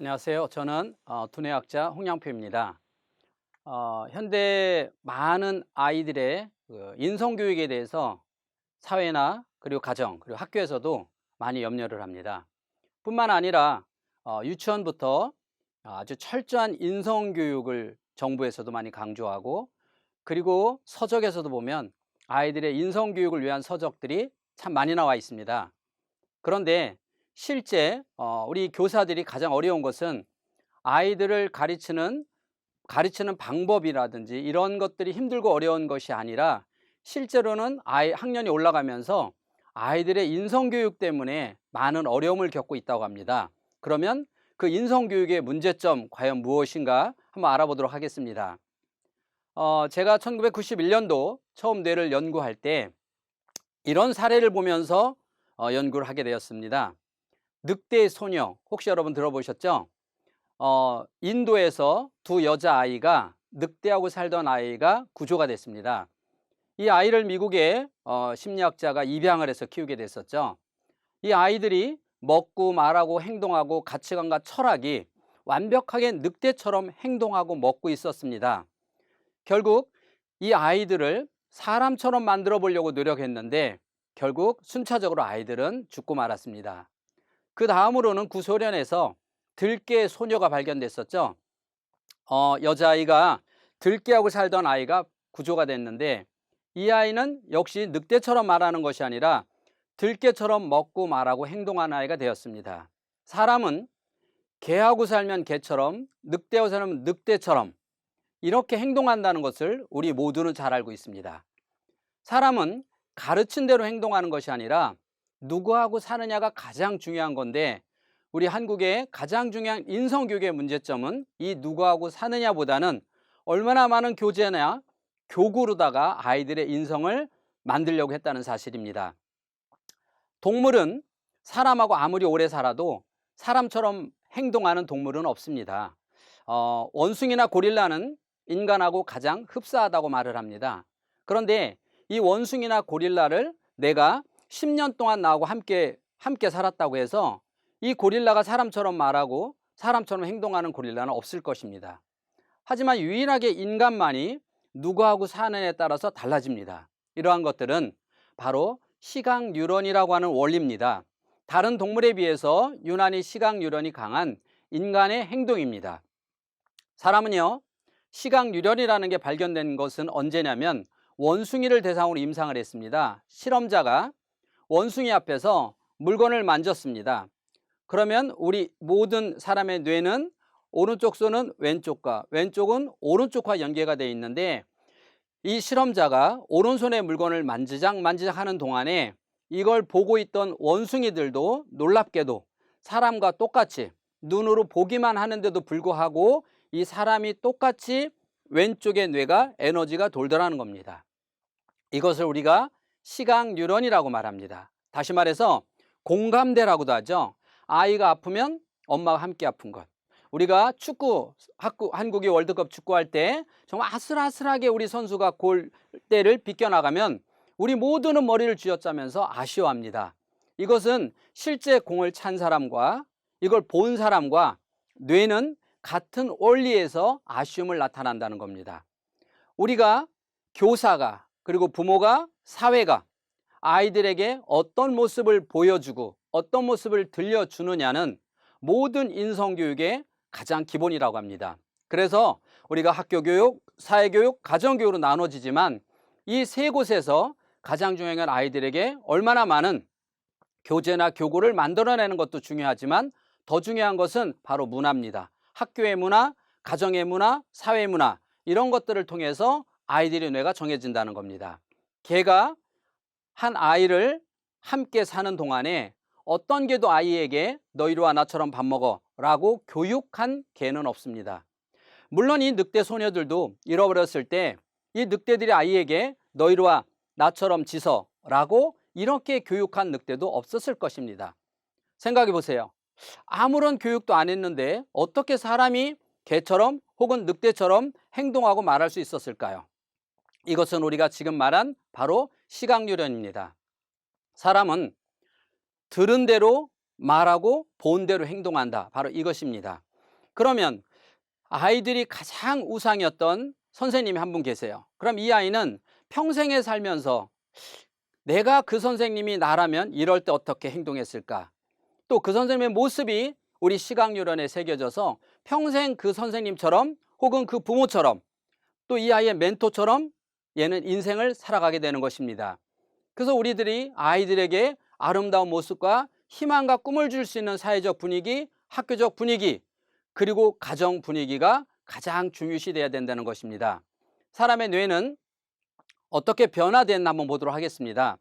안녕하세요. 저는 두뇌학자 홍양표입니다. 현대 많은 아이들의 인성교육에 대해서 사회나 그리고 가정 그리고 학교에서도 많이 염려를 합니다. 뿐만 아니라 유치원부터 아주 철저한 인성교육을 정부에서도 많이 강조하고, 그리고 서적에서도 보면 아이들의 인성교육을 위한 서적들이 참 많이 나와 있습니다. 그런데 실제 우리 교사들이 가장 어려운 것은 아이들을 가르치는 방법이라든지 이런 것들이 힘들고 어려운 것이 아니라, 실제로는 학년이 올라가면서 아이들의 인성교육 때문에 많은 어려움을 겪고 있다고 합니다. 그러면 그 인성교육의 문제점 과연 무엇인가 한번 알아보도록 하겠습니다. 제가 1991년도 처음 뇌를 연구할 때 이런 사례를 보면서 연구를 하게 되었습니다. 늑대의 소녀, 혹시 여러분 들어보셨죠? 인도에서 두 여자아이가, 늑대하고 살던 아이가 구조가 됐습니다. 이 아이를 미국의 심리학자가 입양을 해서 키우게 됐었죠. 이 아이들이 먹고 말하고 행동하고 가치관과 철학이 완벽하게 늑대처럼 행동하고 먹고 있었습니다. 결국 이 아이들을 사람처럼 만들어 보려고 노력했는데 결국 순차적으로 아이들은 죽고 말았습니다. 그 다음으로는 구소련에서 들개 소녀가 발견됐었죠. 여자아이가 들개하고 살던 아이가 구조가 됐는데, 이 아이는 역시 늑대처럼 말하는 것이 아니라 들개처럼 먹고 말하고 행동하는 아이가 되었습니다. 사람은 개하고 살면 개처럼, 늑대하고 살면 늑대처럼 이렇게 행동한다는 것을 우리 모두는 잘 알고 있습니다. 사람은 가르친 대로 행동하는 것이 아니라 누구하고 사느냐가 가장 중요한 건데, 우리 한국의 가장 중요한 인성교육의 문제점은 이 누구하고 사느냐보다는 얼마나 많은 교재나 교구로다가 아이들의 인성을 만들려고 했다는 사실입니다. 동물은 사람하고 아무리 오래 살아도 사람처럼 행동하는 동물은 없습니다. 원숭이나 고릴라는 인간하고 가장 흡사하다고 말을 합니다. 그런데 이 원숭이나 고릴라를 내가 10년 동안 나하고 함께 살았다고 해서 이 고릴라가 사람처럼 말하고 사람처럼 행동하는 고릴라는 없을 것입니다. 하지만 유일하게 인간만이 누구하고 사느냐에 따라서 달라집니다. 이러한 것들은 바로 시각 뉴런이라고 하는 원리입니다. 다른 동물에 비해서 유난히 시각 뉴런이 강한 인간의 행동입니다. 사람은요, 시각 뉴런이라는 게 발견된 것은 언제냐면 원숭이를 대상으로 임상을 했습니다. 실험자가 원숭이 앞에서 물건을 만졌습니다. 그러면 우리 모든 사람의 뇌는 오른쪽 손은 왼쪽과 왼쪽은 오른쪽과 연계가 되어 있는데, 이 실험자가 오른손에 물건을 만지작 하는 동안에 이걸 보고 있던 원숭이들도 놀랍게도 사람과 똑같이 눈으로 보기만 하는데도 불구하고 이 사람이 똑같이 왼쪽의 뇌가 에너지가 돌더라는 겁니다. 이것을 우리가 시각 뉴런이라고 말합니다. 다시 말해서 공감대라고도 하죠. 아이가 아프면 엄마와 함께 아픈 것. 우리가 한국이 월드컵 축구할 때 정말 아슬아슬하게 우리 선수가 골대를 비껴나가면 우리 모두는 머리를 쥐어짜면서 아쉬워합니다. 이것은 실제 공을 찬 사람과 이걸 본 사람과 뇌는 같은 원리에서 아쉬움을 나타난다는 겁니다. 우리가 교사가, 그리고 부모가, 사회가 아이들에게 어떤 모습을 보여주고 어떤 모습을 들려주느냐는 모든 인성교육의 가장 기본이라고 합니다. 그래서 우리가 학교교육, 사회교육, 가정교육으로 나눠지지만 이 세 곳에서 가장 중요한 건 아이들에게 얼마나 많은 교재나 교구를 만들어내는 것도 중요하지만 더 중요한 것은 바로 문화입니다. 학교의 문화, 가정의 문화, 사회 문화, 이런 것들을 통해서 아이들의 뇌가 정해진다는 겁니다. 개가 한 아이를 함께 사는 동안에 어떤 개도 아이에게 너 이리 와 나처럼 밥 먹어 라고 교육한 개는 없습니다. 물론 이 늑대 소녀들도 잃어버렸을 때 이 늑대들이 아이에게 너 이리 와 나처럼 짖어 라고 이렇게 교육한 늑대도 없었을 것입니다. 생각해 보세요. 아무런 교육도 안 했는데 어떻게 사람이 개처럼 혹은 늑대처럼 행동하고 말할 수 있었을까요? 이것은 우리가 지금 말한 바로 시각뉴런입니다. 사람은 들은 대로 말하고 본 대로 행동한다. 바로 이것입니다. 그러면 아이들이 가장 우상이었던 선생님이 한 분 계세요. 그럼 이 아이는 평생에 살면서 내가 그 선생님이 나라면 이럴 때 어떻게 행동했을까? 또 그 선생님의 모습이 우리 시각유련에 새겨져서 평생 그 선생님처럼 혹은 그 부모처럼 또 이 아이의 멘토처럼 얘는 인생을 살아가게 되는 것입니다. 그래서 우리들이 아이들에게 아름다운 모습과 희망과 꿈을 줄 수 있는 사회적 분위기, 학교적 분위기, 그리고 가정 분위기가 가장 중요시돼야 된다는 것입니다. 사람의 뇌는 어떻게 변화됐나 한번 보도록 하겠습니다.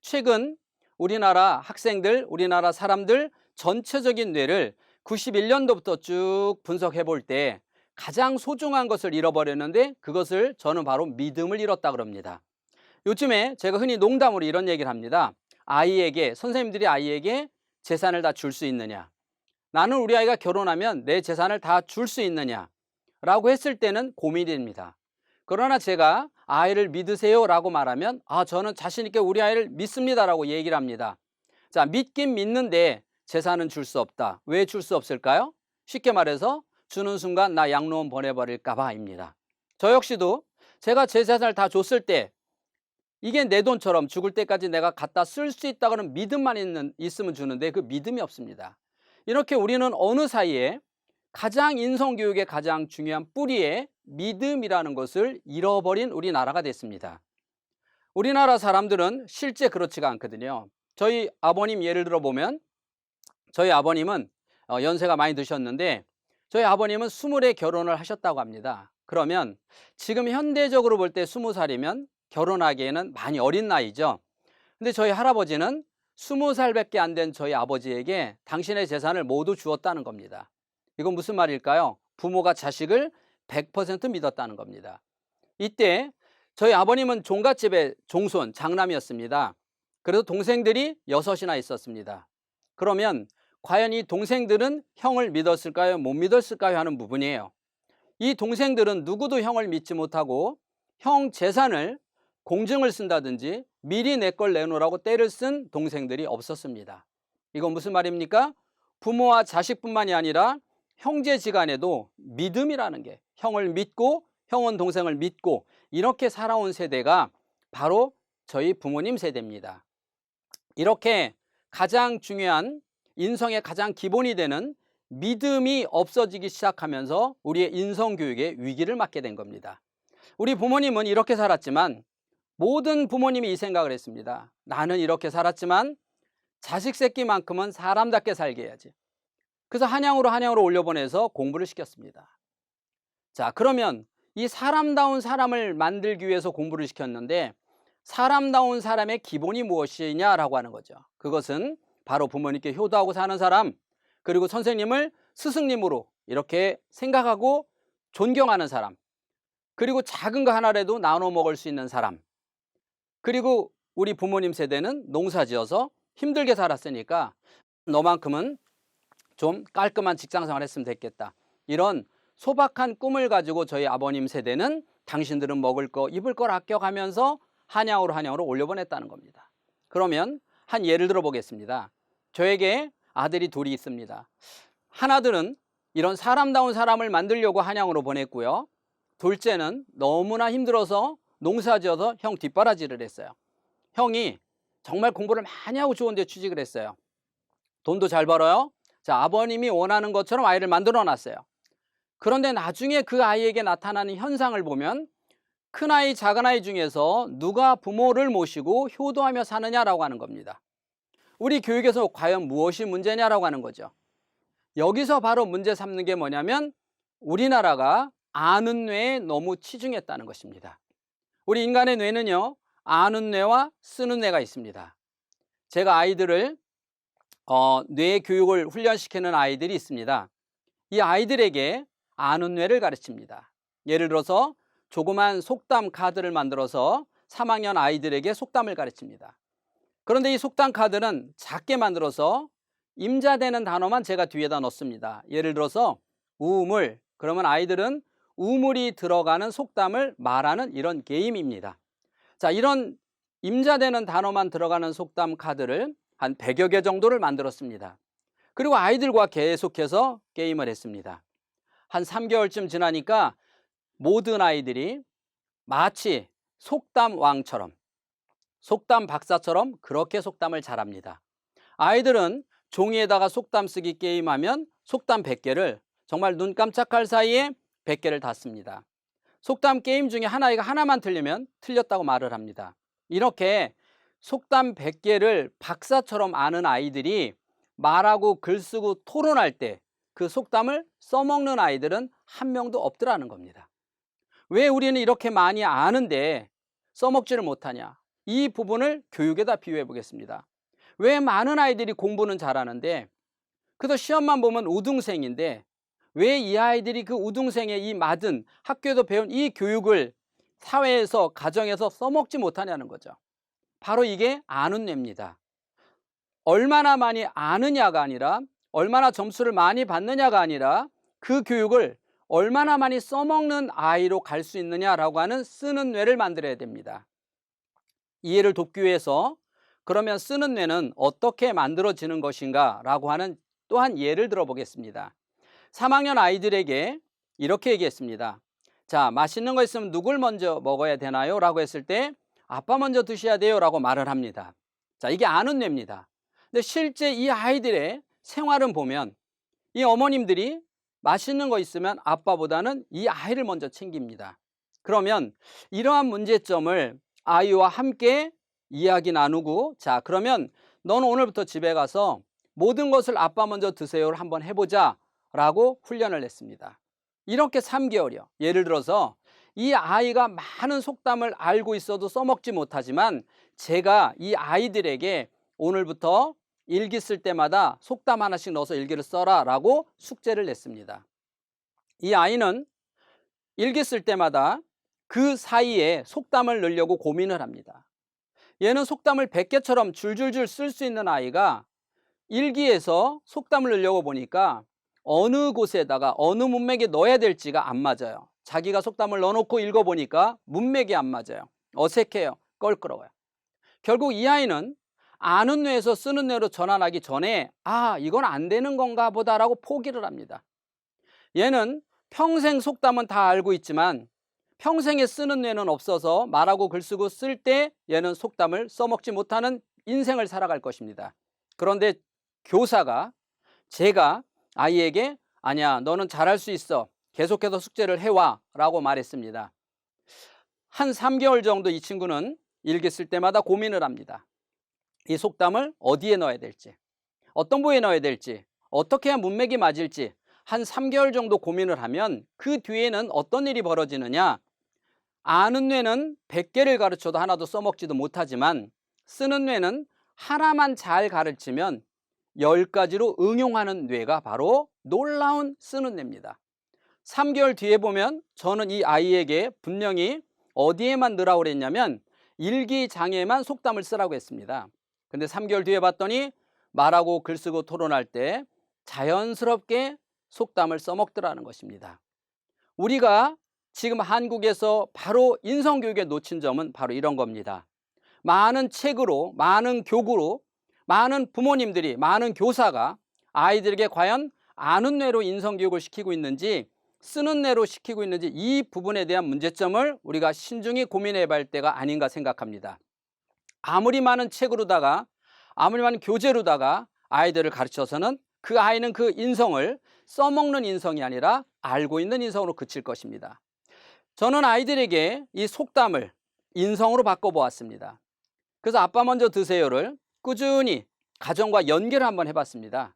최근 우리나라 학생들, 우리나라 사람들 전체적인 뇌를 91년도부터 쭉 분석해 볼 때 가장 소중한 것을 잃어버렸는데 그것을 저는 바로 믿음을 잃었다 그럽니다. 요즘에 제가 흔히 농담으로 이런 얘기를 합니다. 선생님들이 아이에게 재산을 다 줄 수 있느냐? 나는 우리 아이가 결혼하면 내 재산을 다 줄 수 있느냐? 라고 했을 때는 고민입니다. 그러나 제가 아이를 믿으세요 라고 말하면 저는 자신 있게 우리 아이를 믿습니다 라고 얘기를 합니다. 자, 믿긴 믿는데 재산은 줄 수 없다. 왜 줄 수 없을까요? 쉽게 말해서 주는 순간 나 양로원 보내버릴까 봐입니다. 저 역시도 제가 제 재산을 다 줬을 때 이게 내 돈처럼 죽을 때까지 내가 갖다 쓸 수 있다고는 믿음만 있으면 주는데 그 믿음이 없습니다. 이렇게 우리는 어느 사이에 가장 인성교육의 가장 중요한 뿌리에 믿음이라는 것을 잃어버린 우리나라가 됐습니다. 우리나라 사람들은 실제 그렇지가 않거든요. 저희 아버님 예를 들어 보면 저희 아버님은 연세가 많이 드셨는데 저희 아버님은 20에 결혼을 하셨다고 합니다. 그러면 지금 현대적으로 볼 때 20살이면 결혼하기에는 많이 어린 나이죠. 근데 저희 할아버지는 20살밖에 안 된 저희 아버지에게 당신의 재산을 모두 주었다는 겁니다. 이건 무슨 말일까요? 부모가 자식을 100% 믿었다는 겁니다. 이때 저희 아버님은 종갓집의 종손, 장남이었습니다. 그래서 동생들이 6이나 있었습니다. 그러면 과연 이 동생들은 형을 믿었을까요? 못 믿었을까요? 하는 부분이에요. 이 동생들은 누구도 형을 믿지 못하고 형 재산을 공증을 쓴다든지 미리 내 걸 내놓으라고 떼를 쓴 동생들이 없었습니다. 이건 무슨 말입니까? 부모와 자식뿐만이 아니라 형제지간에도 믿음이라는 게 형을 믿고 형은 동생을 믿고 이렇게 살아온 세대가 바로 저희 부모님 세대입니다. 이렇게 가장 중요한 인성의 가장 기본이 되는 믿음이 없어지기 시작하면서 우리의 인성교육에 위기를 맞게 된 겁니다. 우리 부모님은 이렇게 살았지만 모든 부모님이 이 생각을 했습니다. 나는 이렇게 살았지만 자식 새끼만큼은 사람답게 살게 해야지. 그래서 한양으로 올려보내서 공부를 시켰습니다. 자, 그러면 이 사람다운 사람을 만들기 위해서 공부를 시켰는데 사람다운 사람의 기본이 무엇이냐라고 하는 거죠. 그것은 바로 부모님께 효도하고 사는 사람, 그리고 선생님을 스승님으로 이렇게 생각하고 존경하는 사람, 그리고 작은 거 하나라도 나눠 먹을 수 있는 사람, 그리고 우리 부모님 세대는 농사 지어서 힘들게 살았으니까 너만큼은 좀 깔끔한 직장생활 했으면 됐겠다. 이런 소박한 꿈을 가지고 저희 아버님 세대는 당신들은 먹을 거, 입을 걸 아껴가면서 한양으로 올려보냈다는 겁니다. 그러면 한 예를 들어 보겠습니다. 저에게 아들이 둘이 있습니다. 하나들은 이런 사람다운 사람을 만들려고 한양으로 보냈고요. 둘째는 너무나 힘들어서 농사지어서 형 뒷바라지를 했어요. 형이 정말 공부를 많이 하고 좋은 데 취직을 했어요. 돈도 잘 벌어요. 자, 아버님이 원하는 것처럼 아이를 만들어 놨어요. 그런데 나중에 그 아이에게 나타나는 현상을 보면 큰아이, 작은아이 중에서 누가 부모를 모시고 효도하며 사느냐라고 하는 겁니다. 우리 교육에서 과연 무엇이 문제냐라고 하는 거죠. 여기서 바로 문제 삼는 게 뭐냐면 우리나라가 아는 뇌에 너무 치중했다는 것입니다. 우리 인간의 뇌는요, 아는 뇌와 쓰는 뇌가 있습니다. 제가 아이들을 뇌 교육을 훈련시키는 아이들이 있습니다. 이 아이들에게 아는 뇌를 가르칩니다. 예를 들어서 조그만 속담 카드를 만들어서 3학년 아이들에게 속담을 가르칩니다. 그런데 이 속담 카드는 작게 만들어서 임자되는 단어만 제가 뒤에다 넣습니다. 예를 들어서 우물, 그러면 아이들은 우물이 들어가는 속담을 말하는 이런 게임입니다. 자, 이런 임자되는 단어만 들어가는 속담 카드를 한 100여 개 정도를 만들었습니다. 그리고 아이들과 계속해서 게임을 했습니다. 한 3개월쯤 지나니까 모든 아이들이 마치 속담 왕처럼, 속담 박사처럼 그렇게 속담을 잘합니다. 아이들은 종이에다가 속담 쓰기 게임하면 속담 100개를 정말 눈 깜짝할 사이에 100개를 다 씁니다. 속담 게임 중에 한 아이가 하나만 틀리면 틀렸다고 말을 합니다. 이렇게 속담 100개를 박사처럼 아는 아이들이 말하고 글 쓰고 토론할 때 그 속담을 써먹는 아이들은 한 명도 없더라는 겁니다. 왜 우리는 이렇게 많이 아는데 써먹지를 못하냐? 이 부분을 교육에다 비유해 보겠습니다. 왜 많은 아이들이 공부는 잘하는데 그래도 시험만 보면 우등생인데 왜 이 아이들이 그 우등생의 이 맞은 학교에서 배운 이 교육을 사회에서 가정에서 써먹지 못하냐는 거죠. 바로 이게 아는 뇌입니다. 얼마나 많이 아느냐가 아니라 얼마나 점수를 많이 받느냐가 아니라 그 교육을 얼마나 많이 써먹는 아이로 갈 수 있느냐라고 하는 쓰는 뇌를 만들어야 됩니다. 이해를 돕기 위해서 그러면 쓰는 뇌는 어떻게 만들어지는 것인가 라고 하는 또한 예를 들어보겠습니다. 3학년 아이들에게 이렇게 얘기했습니다. 자, 맛있는 거 있으면 누굴 먼저 먹어야 되나요? 라고 했을 때 아빠 먼저 드셔야 돼요 라고 말을 합니다. 자, 이게 아는 뇌입니다. 근데 실제 이 아이들의 생활은 보면 이 어머님들이 맛있는 거 있으면 아빠보다는 이 아이를 먼저 챙깁니다. 그러면 이러한 문제점을 아이와 함께 이야기 나누고, 자, 그러면 너는 오늘부터 집에 가서 모든 것을 아빠 먼저 드세요를 한번 해보자 라고 훈련을 냈습니다. 이렇게 3개월이요. 예를 들어서 이 아이가 많은 속담을 알고 있어도 써먹지 못하지만 제가 이 아이들에게 오늘부터 일기 쓸 때마다 속담 하나씩 넣어서 일기를 써라 라고 숙제를 냈습니다. 이 아이는 일기 쓸 때마다 그 사이에 속담을 넣으려고 고민을 합니다. 얘는 속담을 100개처럼 줄줄줄 쓸 수 있는 아이가 일기에서 속담을 넣으려고 보니까 어느 곳에다가 어느 문맥에 넣어야 될지가 안 맞아요. 자기가 속담을 넣어놓고 읽어보니까 문맥이 안 맞아요. 어색해요. 껄끄러워요. 결국 이 아이는 아는 뇌에서 쓰는 뇌로 전환하기 전에 이건 안 되는 건가 보다라고 포기를 합니다. 얘는 평생 속담은 다 알고 있지만 평생에 쓰는 뇌는 없어서 말하고 글 쓰고 쓸 때 얘는 속담을 써먹지 못하는 인생을 살아갈 것입니다. 그런데 교사가 제가 아이에게 아니야, 너는 잘할 수 있어. 계속해서 숙제를 해와 라고 말했습니다. 한 3개월 정도 이 친구는 일기 쓸 때마다 고민을 합니다. 이 속담을 어디에 넣어야 될지, 어떤 부위에 넣어야 될지, 어떻게 해야 문맥이 맞을지 한 3개월 정도 고민을 하면 그 뒤에는 어떤 일이 벌어지느냐, 아는 뇌는 100개를 가르쳐도 하나도 써먹지도 못하지만 쓰는 뇌는 하나만 잘 가르치면 10가지로 응용하는 뇌가 바로 놀라운 쓰는 뇌입니다. 3개월 뒤에 보면 저는 이 아이에게 분명히 어디에만 넣으라고 그랬냐면 일기장에만 속담을 쓰라고 했습니다. 근데 3개월 뒤에 봤더니 말하고 글 쓰고 토론할 때 자연스럽게 속담을 써먹더라는 것입니다. 우리가 지금 한국에서 바로 인성교육에 놓친 점은 바로 이런 겁니다. 많은 책으로, 많은 교구로, 많은 부모님들이, 많은 교사가 아이들에게 과연 아는 뇌로 인성교육을 시키고 있는지 쓰는 뇌로 시키고 있는지 이 부분에 대한 문제점을 우리가 신중히 고민해 볼 때가 아닌가 생각합니다. 아무리 많은 책으로다가 아무리 많은 교재로다가 아이들을 가르쳐서는 그 아이는 그 인성을 써먹는 인성이 아니라 알고 있는 인성으로 그칠 것입니다. 저는 아이들에게 이 속담을 인성으로 바꿔보았습니다. 그래서 아빠 먼저 드세요를 꾸준히 가정과 연계를 한번 해봤습니다.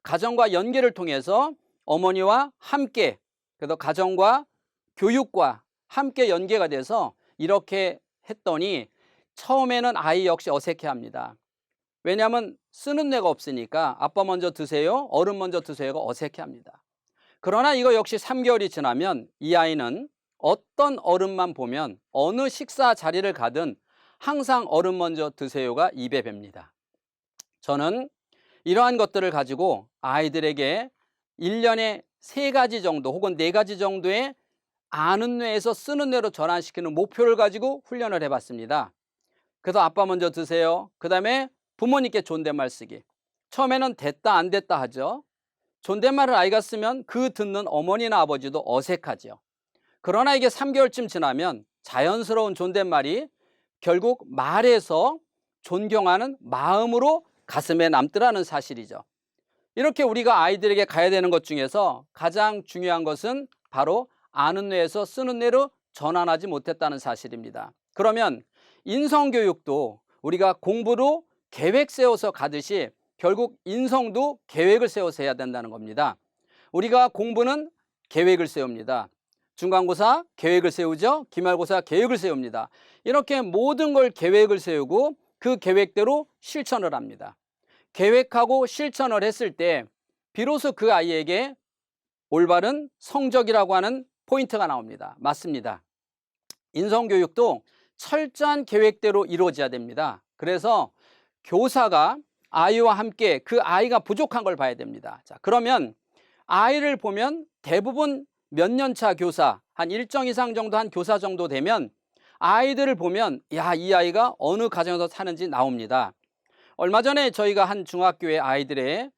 가정과 연계를 통해서 어머니와 함께, 그래서 가정과 교육과 함께 연계가 돼서 이렇게 했더니 처음에는 아이 역시 어색해합니다. 왜냐하면 쓰는 뇌가 없으니까 아빠 먼저 드세요, 어른 먼저 드세요가 어색해합니다. 그러나 이거 역시 3개월이 지나면 이 아이는 어떤 어른만 보면 어느 식사 자리를 가든 항상 어른 먼저 드세요가 입에 붑니다. 저는 이러한 것들을 가지고 아이들에게 1년에 3가지 정도 혹은 4가지 정도의 아는 뇌에서 쓰는 뇌로 전환시키는 목표를 가지고 훈련을 해봤습니다. 그래서 아빠 먼저 드세요. 그 다음에 부모님께 존댓말 쓰기. 처음에는 됐다 안 됐다 하죠. 존댓말을 아이가 쓰면 그 듣는 어머니나 아버지도 어색하죠. 그러나 이게 3개월쯤 지나면 자연스러운 존댓말이 결국 말에서 존경하는 마음으로 가슴에 남더라는 사실이죠. 이렇게 우리가 아이들에게 가야 되는 것 중에서 가장 중요한 것은 바로 아는 뇌에서 쓰는 뇌로 전환하지 못했다는 사실입니다. 그러면 인성교육도 우리가 공부로 계획 세워서 가듯이 결국 인성도 계획을 세워서 해야 된다는 겁니다. 우리가 공부는 계획을 세웁니다. 중간고사 계획을 세우죠. 기말고사 계획을 세웁니다. 이렇게 모든 걸 계획을 세우고 그 계획대로 실천을 합니다. 계획하고 실천을 했을 때 비로소 그 아이에게 올바른 성적이라고 하는 포인트가 나옵니다. 맞습니다. 인성교육도 철저한 계획대로 이루어져야 됩니다. 그래서 교사가 아이와 함께 그 아이가 부족한 걸 봐야 됩니다. 자, 그러면 아이를 보면 대부분 몇 년 차 교사, 한 일정 이상 정도 한 교사 정도 되면 아이들을 보면 야, 이 아이가 어느 가정에서 사는지 나옵니다. 얼마 전에 저희가 한 중학교의 아이들의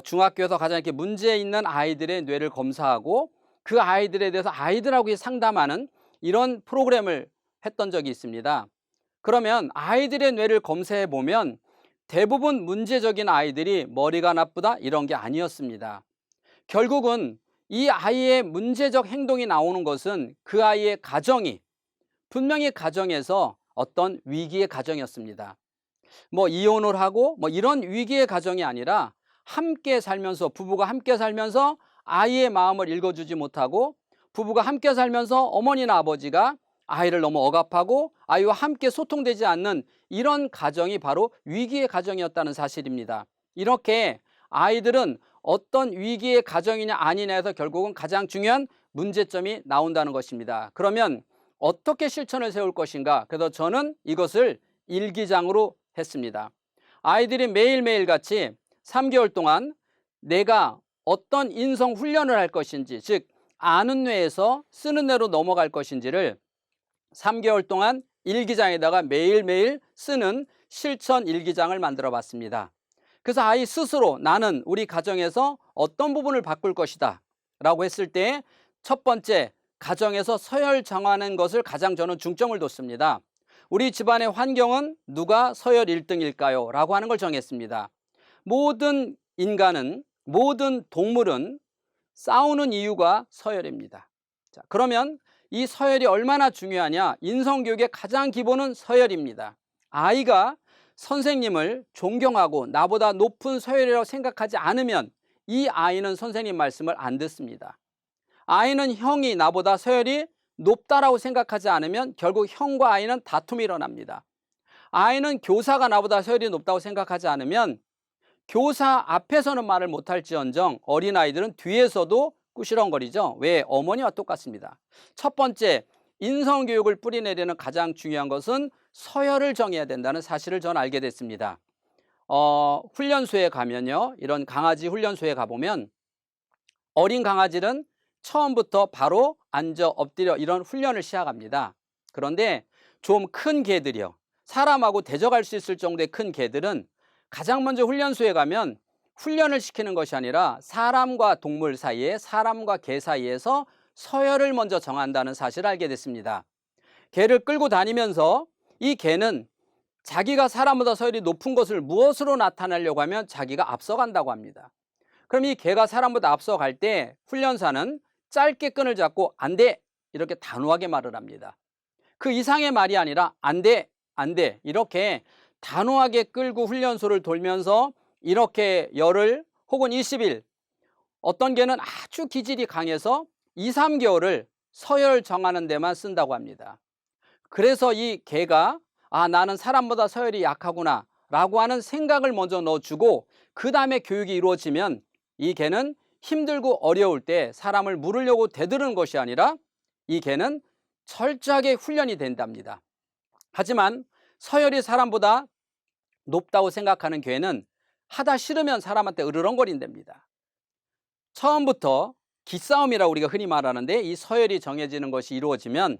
중학교에서 가장 이렇게 문제 있는 아이들의 뇌를 검사하고 그 아이들에 대해서 아이들하고 상담하는 이런 프로그램을 했던 적이 있습니다. 그러면 아이들의 뇌를 검사해 보면 대부분 문제적인 아이들이 머리가 나쁘다 이런 게 아니었습니다. 결국은 이 아이의 문제적 행동이 나오는 것은 그 아이의 가정이 분명히 가정에서 어떤 위기의 가정이었습니다. 뭐 이혼을 하고 뭐 이런 위기의 가정이 아니라 함께 살면서 부부가 함께 살면서 아이의 마음을 읽어주지 못하고 부부가 함께 살면서 어머니나 아버지가 아이를 너무 억압하고 아이와 함께 소통되지 않는 이런 가정이 바로 위기의 가정이었다는 사실입니다. 이렇게 아이들은 어떤 위기의 가정이냐 아니냐에서 결국은 가장 중요한 문제점이 나온다는 것입니다. 그러면 어떻게 실천을 세울 것인가? 그래서 저는 이것을 일기장으로 했습니다. 아이들이 매일매일 같이 3개월 동안 내가 어떤 인성 훈련을 할 것인지, 즉 아는 뇌에서 쓰는 뇌로 넘어갈 것인지를 3개월 동안 일기장에다가 매일매일 쓰는 실천 일기장을 만들어 봤습니다. 그래서 아이 스스로 나는 우리 가정에서 어떤 부분을 바꿀 것이다 라고 했을 때 첫 번째, 가정에서 서열 정하는 것을 가장 저는 중점을 뒀습니다. 우리 집안의 환경은 누가 서열 1등일까요? 라고 하는 걸 정했습니다. 모든 인간은, 모든 동물은 싸우는 이유가 서열입니다. 자, 그러면 이 서열이 얼마나 중요하냐? 인성교육의 가장 기본은 서열입니다. 아이가 선생님을 존경하고 나보다 높은 서열이라고 생각하지 않으면 이 아이는 선생님 말씀을 안 듣습니다. 아이는 형이 나보다 서열이 높다라고 생각하지 않으면 결국 형과 아이는 다툼이 일어납니다. 아이는 교사가 나보다 서열이 높다고 생각하지 않으면 교사 앞에서는 말을 못할지언정 어린아이들은 뒤에서도 꾸시렁거리죠. 왜? 어머니와 똑같습니다. 첫 번째, 인성교육을 뿌리내리는 가장 중요한 것은 서열을 정해야 된다는 사실을 저는 알게 됐습니다. 훈련소에 가면요, 이런 강아지 훈련소에 가보면 어린 강아지는 처음부터 바로 앉아 엎드려 이런 훈련을 시작합니다. 그런데 좀 큰 개들이요, 사람하고 대적할 수 있을 정도의 큰 개들은 가장 먼저 훈련소에 가면 훈련을 시키는 것이 아니라 사람과 동물 사이에, 사람과 개 사이에서 서열을 먼저 정한다는 사실을 알게 됐습니다. 개를 끌고 다니면서 이 개는 자기가 사람보다 서열이 높은 것을 무엇으로 나타내려고 하면 자기가 앞서간다고 합니다. 그럼 이 개가 사람보다 앞서갈 때 훈련사는 짧게 끈을 잡고 안 돼! 이렇게 단호하게 말을 합니다. 그 이상의 말이 아니라 안 돼! 안 돼! 이렇게 단호하게 끌고 훈련소를 돌면서 이렇게 열흘 혹은 20일, 어떤 개는 아주 기질이 강해서 2, 3개월을 서열 정하는 데만 쓴다고 합니다. 그래서 이 개가 나는 사람보다 서열이 약하구나 라고 하는 생각을 먼저 넣어주고 그 다음에 교육이 이루어지면 이 개는 힘들고 어려울 때 사람을 물으려고 대드는 것이 아니라 이 개는 철저하게 훈련이 된답니다. 하지만 서열이 사람보다 높다고 생각하는 개는 하다 싫으면 사람한테 으르렁거린답니다. 처음부터 기싸움이라고 우리가 흔히 말하는데 이 서열이 정해지는 것이 이루어지면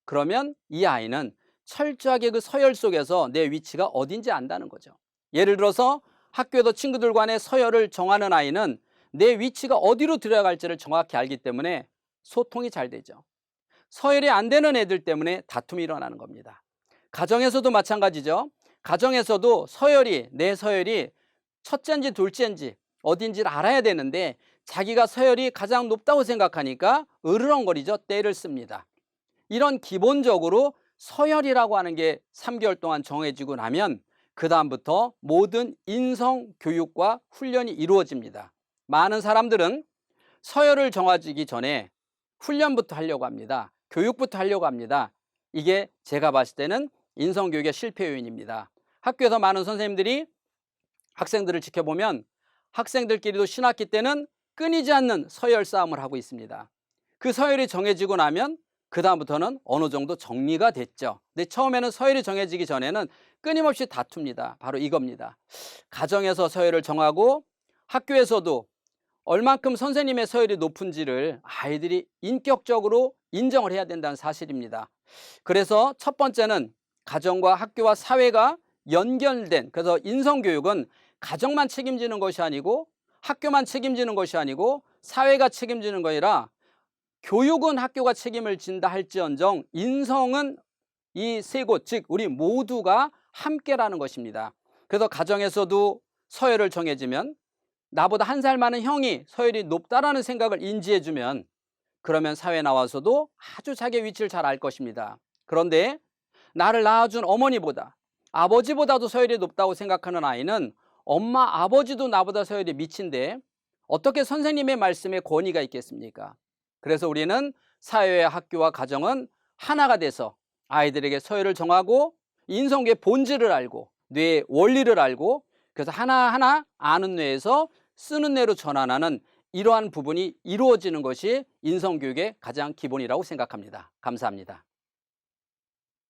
그러면 이 아이는 철저하게 그 서열 속에서 내 위치가 어딘지 안다는 거죠. 예를 들어서 학교에서 친구들 간의 서열을 정하는 아이는 내 위치가 어디로 들어갈지를 정확히 알기 때문에 소통이 잘 되죠. 서열이 안 되는 애들 때문에 다툼이 일어나는 겁니다. 가정에서도 마찬가지죠. 가정에서도 내 서열이 첫째인지 둘째인지 어딘지를 알아야 되는데 자기가 서열이 가장 높다고 생각하니까 으르렁거리죠. 떼를 씁니다. 이런 기본적으로 서열이라고 하는 게 3개월 동안 정해지고 나면 그 다음부터 모든 인성교육과 훈련이 이루어집니다. 많은 사람들은 서열을 정해지기 전에 훈련부터 하려고 합니다. 교육부터 하려고 합니다. 이게 제가 봤을 때는 인성교육의 실패 요인입니다. 학교에서 많은 선생님들이 학생들을 지켜보면 학생들끼리도 신학기 때는 끊이지 않는 서열 싸움을 하고 있습니다. 그 서열이 정해지고 나면 그 다음부터는 어느 정도 정리가 됐죠. 근데 처음에는 서열이 정해지기 전에는 끊임없이 다툽니다. 바로 이겁니다. 가정에서 서열을 정하고 학교에서도 얼만큼 선생님의 서열이 높은지를 아이들이 인격적으로 인정을 해야 된다는 사실입니다. 그래서 첫 번째는 가정과 학교와 사회가 연결된, 그래서 인성교육은 가정만 책임지는 것이 아니고 학교만 책임지는 것이 아니고 사회가 책임지는 것이 아니라 교육은 학교가 책임을 진다 할지언정 인성은 이 세 곳, 즉 우리 모두가 함께라는 것입니다. 그래서 가정에서도 서열을 정해지면 나보다 한 살 많은 형이 서열이 높다라는 생각을 인지해주면 그러면 사회에 나와서도 아주 자기의 위치를 잘 알 것입니다. 그런데 나를 낳아준 어머니보다 아버지보다도 서열이 높다고 생각하는 아이는 엄마 아버지도 나보다 서열이 미친데 어떻게 선생님의 말씀에 권위가 있겠습니까? 그래서 우리는 사회와 학교와 가정은 하나가 돼서 아이들에게 서열을 정하고 인성의 본질을 알고 뇌의 원리를 알고 그래서 하나하나 아는 뇌에서 쓰는 뇌로 전환하는 이러한 부분이 이루어지는 것이 인성교육의 가장 기본이라고 생각합니다. 감사합니다.